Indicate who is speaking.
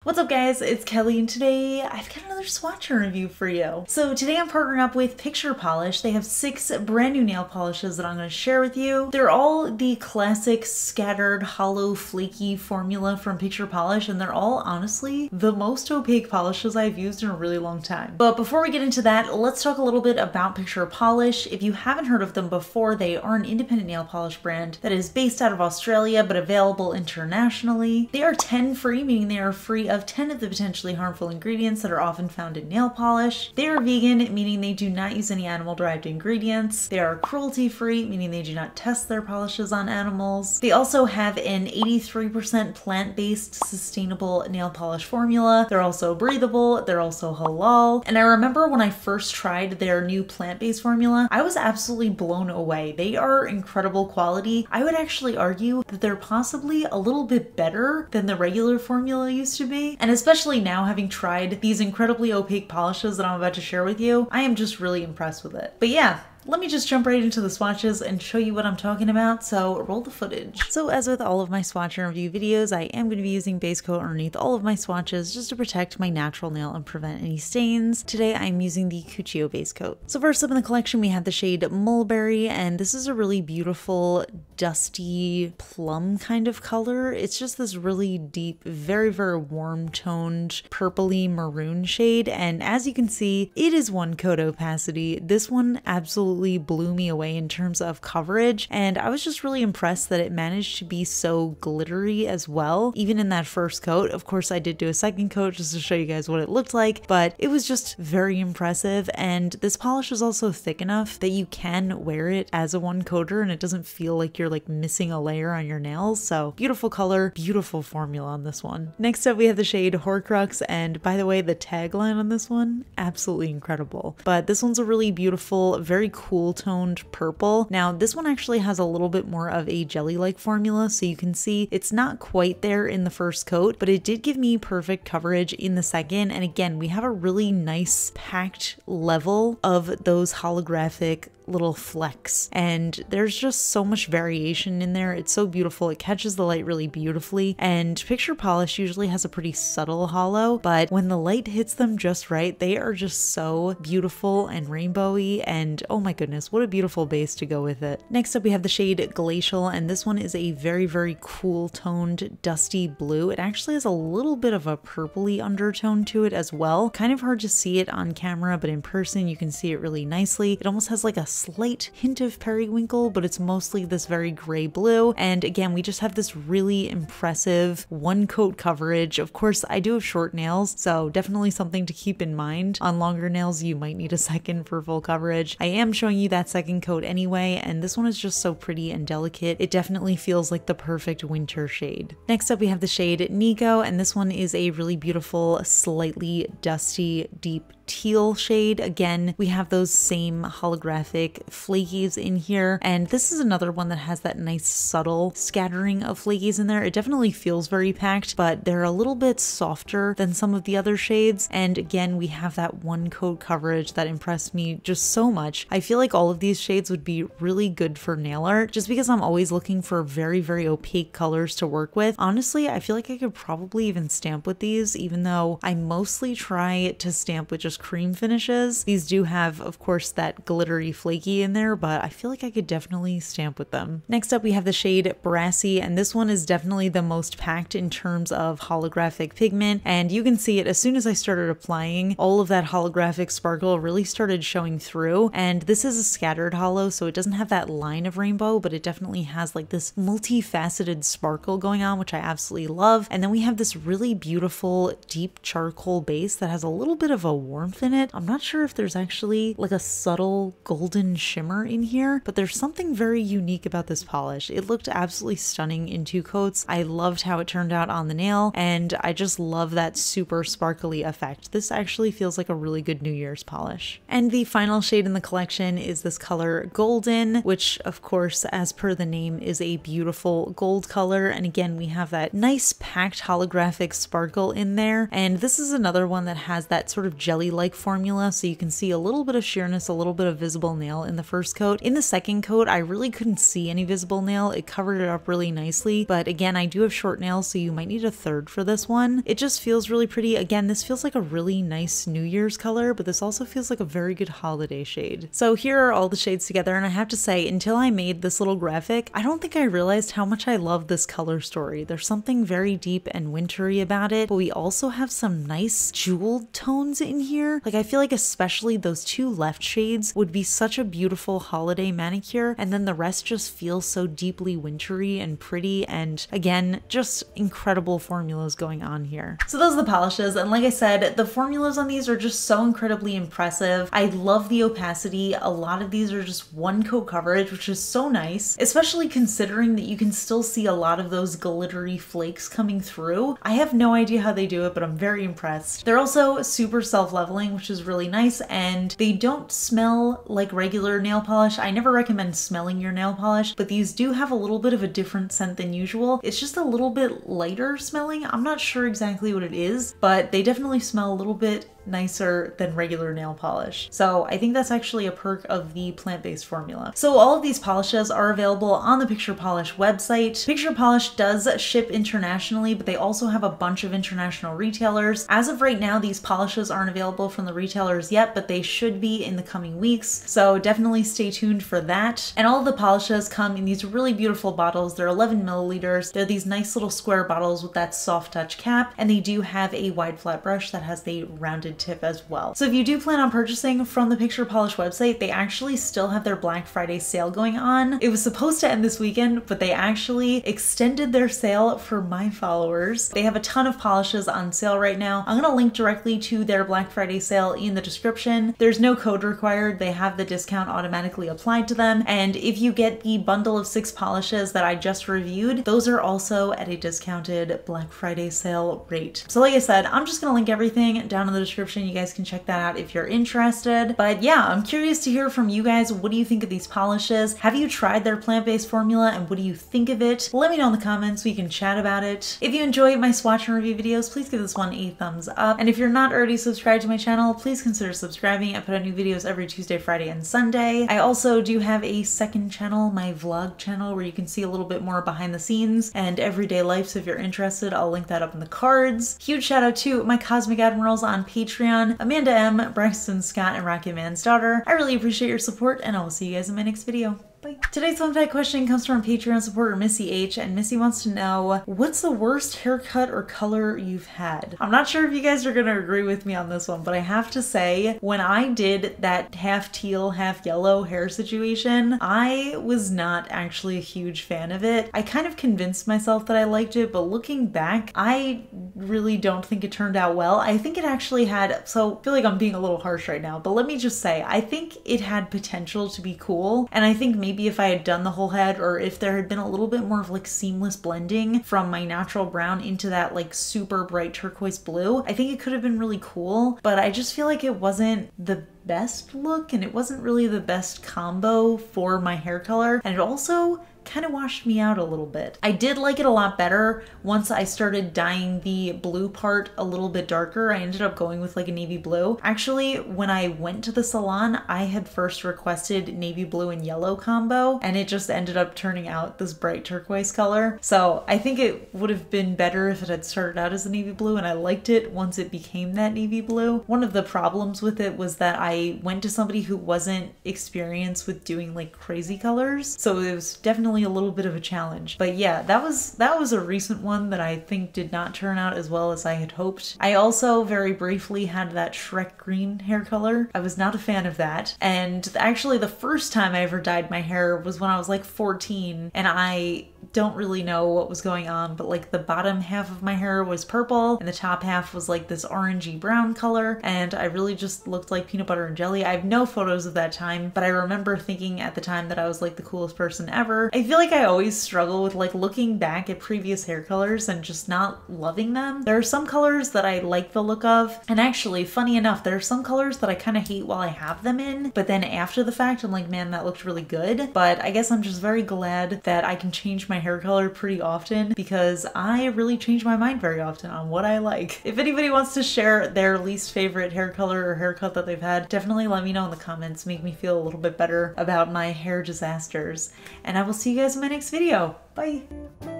Speaker 1: What's up guys, it's Kelly and today I've got another swatch review for you. So today I'm partnering up with Picture Polish. They have 6 brand new nail polishes that I'm going to share with you. They're all the classic scattered hollow flaky formula from Picture Polish, and they're all honestly the most opaque polishes I've used in a really long time. But before we get into that, let's talk a little bit about Picture Polish. If you haven't heard of them before, they are an independent nail polish brand that is based out of Australia but available internationally. They are 10 free, meaning they are free of 10 of the potentially harmful ingredients that are often found in nail polish. They are vegan, meaning they do not use any animal-derived ingredients. They are cruelty-free, meaning they do not test their polishes on animals. They also have an 83% plant-based sustainable nail polish formula. They're also breathable, they're also halal. And I remember when I first tried their new plant-based formula, I was absolutely blown away. They are incredible quality. I would actually argue that they're possibly a little bit better than the regular formula used to be. And especially now, having tried these incredibly opaque polishes that I'm about to share with you, I am just really impressed with it. But yeah, let me just jump right into the swatches and show you what I'm talking about, so roll the footage. So as with all of my swatch and review videos, I am going to be using base coat underneath all of my swatches just to protect my natural nail and prevent any stains. Today I'm using the Cuccio base coat. So first up in the collection we have the shade Mulberry, and this is a really beautiful dusty plum kind of color. It's just this really deep, very warm toned purpley maroon shade, and as you can see, it is 1 coat opacity. This one absolutely blew me away in terms of coverage, and I was just really impressed that it managed to be so glittery as well, even in that first coat. Of course, I did do a second coat just to show you guys what it looked like, but it was just very impressive. And this polish is also thick enough that you can wear it as a 1-coater and it doesn't feel like you're like missing a layer on your nails. So beautiful color, beautiful formula on this one. Next up we have the shade Horcrux, and by the way, the tagline on this one, absolutely incredible. But this one's a really beautiful, very cool toned purple. Now this one actually has a little bit more of a jelly-like formula, so you can see it's not quite there in the first coat, but it did give me perfect coverage in the second. And again, we have a really nice packed level of those holographic little flecks, and there's just so much variation in there. It's so beautiful. It catches the light really beautifully, and Picture Polish usually has a pretty subtle hollow, but when the light hits them just right, they are just so beautiful and rainbowy, and oh my goodness, what a beautiful base to go with it. Next up we have the shade Glacial, and this one is a very cool toned dusty blue. It actually has a little bit of a purpley undertone to it as well. Kind of hard to see it on camera, but in person you can see it really nicely. It almost has like a slight hint of periwinkle, but it's mostly this very gray blue. And again, we just have this really impressive 1-coat coverage. Of course, I do have short nails, so definitely something to keep in mind. On longer nails, you might need a second for full coverage. I am showing you that second coat anyway, and this one is just so pretty and delicate. It definitely feels like the perfect winter shade. Next up, we have the shade Nico, and this one is a really beautiful, slightly dusty, deep teal shade. Again, we have those same holographic flakies in here, and this is another one that has that nice subtle scattering of flakies in there. It definitely feels very packed, but they're a little bit softer than some of the other shades. And again, we have that 1-coat coverage that impressed me just so much. I feel like all of these shades would be really good for nail art, just because I'm always looking for very opaque colors to work with. Honestly, I feel like I could probably even stamp with these, even though I mostly try to stamp with just cream finishes. These do have, of course, that glittery flaky in there, but I feel like I could definitely stamp with them. Next up we have the shade Brassy, and this one is definitely the most packed in terms of holographic pigment, and you can see it as soon as I started applying. All of that holographic sparkle really started showing through, and this is a scattered hollow, so it doesn't have that line of rainbow, but it definitely has like this multifaceted sparkle going on, which I absolutely love. And then we have this really beautiful deep charcoal base that has a little bit of a warmth in it. I'm not sure if there's actually like a subtle golden shimmer in here, but there's something very unique about this polish. It looked absolutely stunning in 2 coats. I loved how it turned out on the nail, and I just love that super sparkly effect. This actually feels like a really good New Year's polish. And the final shade in the collection is this color Golden, which of course, as per the name, is a beautiful gold color. And again, we have that nice packed holographic sparkle in there. And this is another one that has that sort of jelly-like bead-like formula, so you can see a little bit of sheerness, a little bit of visible nail in the first coat. In the second coat, I really couldn't see any visible nail. It covered it up really nicely, but again, I do have short nails, so you might need a third for this one. It just feels really pretty. Again, this feels like a really nice New Year's color, but this also feels like a very good holiday shade. So here are all the shades together, and I have to say, until I made this little graphic, I don't think I realized how much I love this color story. There's something very deep and wintry about it, but we also have some nice jeweled tones in here. Like, I feel like especially those two left shades would be such a beautiful holiday manicure, and then the rest just feels so deeply wintry and pretty, and again, just incredible formulas going on here. So those are the polishes, and like I said, the formulas on these are just so incredibly impressive. I love the opacity. A lot of these are just one coat coverage, which is so nice, especially considering that you can still see a lot of those glittery flakes coming through. I have no idea how they do it, but I'm very impressed. They're also super self-leveling, which is really nice, and they don't smell like regular nail polish. I never recommend smelling your nail polish, but these do have a little bit of a different scent than usual. It's just a little bit lighter smelling. I'm not sure exactly what it is, but they definitely smell a little bit nicer than regular nail polish. So I think that's actually a perk of the plant-based formula. So all of these polishes are available on the Picture Polish website. Picture Polish does ship internationally, but they also have a bunch of international retailers. As of right now, these polishes aren't available from the retailers yet, but they should be in the coming weeks. So definitely stay tuned for that. And all of the polishes come in these really beautiful bottles. They're 11 milliliters. They're these nice little square bottles with that soft touch cap, and they do have a wide flat brush that has the rounded tip as well. So if you do plan on purchasing from the Picture Polish website, they actually still have their Black Friday sale going on. It was supposed to end this weekend, but they actually extended their sale for my followers. They have a ton of polishes on sale right now. I'm gonna link directly to their Black Friday sale in the description. There's no code required. They have the discount automatically applied to them. And if you get the bundle of 6 polishes that I just reviewed, those are also at a discounted Black Friday sale rate. So like I said, I'm just gonna link everything down in the description. You guys can check that out if you're interested. But yeah, I'm curious to hear from you guys. What do you think of these polishes? Have you tried their plant-based formula, and what do you think of it? Let me know in the comments. We can chat about it. If you enjoy my swatch and review videos, please give this one a thumbs up. And if you're not already subscribed to my channel, please consider subscribing. I put out new videos every Tuesday, Friday, and Sunday. I also do have a second channel, my vlog channel, where you can see a little bit more behind the scenes and everyday life. So if you're interested, I'll link that up in the cards. Huge shout out to my Cosmic Admirals on Patreon, Amanda M, Braxton Scott, and Rocket Man's daughter. I really appreciate your support, and I will see you guys in my next video. Bye. Today's fun fact question comes from Patreon supporter Missy H, and Missy wants to know, what's the worst haircut or color you've had? I'm not sure if you guys are gonna agree with me on this one, but I have to say, when I did that half teal, half yellow hair situation, I was not actually a huge fan of it. I kind of convinced myself that I liked it, but looking back, I really don't think it turned out well. I think it actually had, so I feel like I'm being a little harsh right now, but let me just say, I think it had potential to be cool, and I think maybe if I had done the whole head, or if there had been a little bit more of like seamless blending from my natural brown into that like super bright turquoise blue, I think it could have been really cool, but I just feel like it wasn't the best look, and it wasn't really the best combo for my hair color, and it also kind of washed me out a little bit. I did like it a lot better once I started dyeing the blue part a little bit darker. I ended up going with like a navy blue. Actually, when I went to the salon, I had first requested navy blue and yellow combo, and it just ended up turning out this bright turquoise color. So I think it would have been better if it had started out as a navy blue, and I liked it once it became that navy blue. One of the problems with it was that I went to somebody who wasn't experienced with doing like crazy colors, so it was definitely a little bit of a challenge. But yeah, that was a recent one that I think did not turn out as well as I had hoped. I also very briefly had that Shrek green hair color. I was not a fan of that. And actually the first time I ever dyed my hair was when I was like 14, and I don't really know what was going on, but like the bottom half of my hair was purple and the top half was like this orangey brown color, and I really just looked like peanut butter and jelly. I have no photos of that time, but I remember thinking at the time that I was like the coolest person ever. I feel like I always struggle with like looking back at previous hair colors and just not loving them. There are some colors that I like the look of, and actually, funny enough, there are some colors that I kind of hate while I have them in, but then after the fact I'm like, man, that looked really good. But I guess I'm just very glad that I can change change my hair color pretty often because I really change my mind very often on what I like. If anybody wants to share their least favorite hair color or haircut that they've had, definitely let me know in the comments. Make me feel a little bit better about my hair disasters. And I will see you guys in my next video. Bye!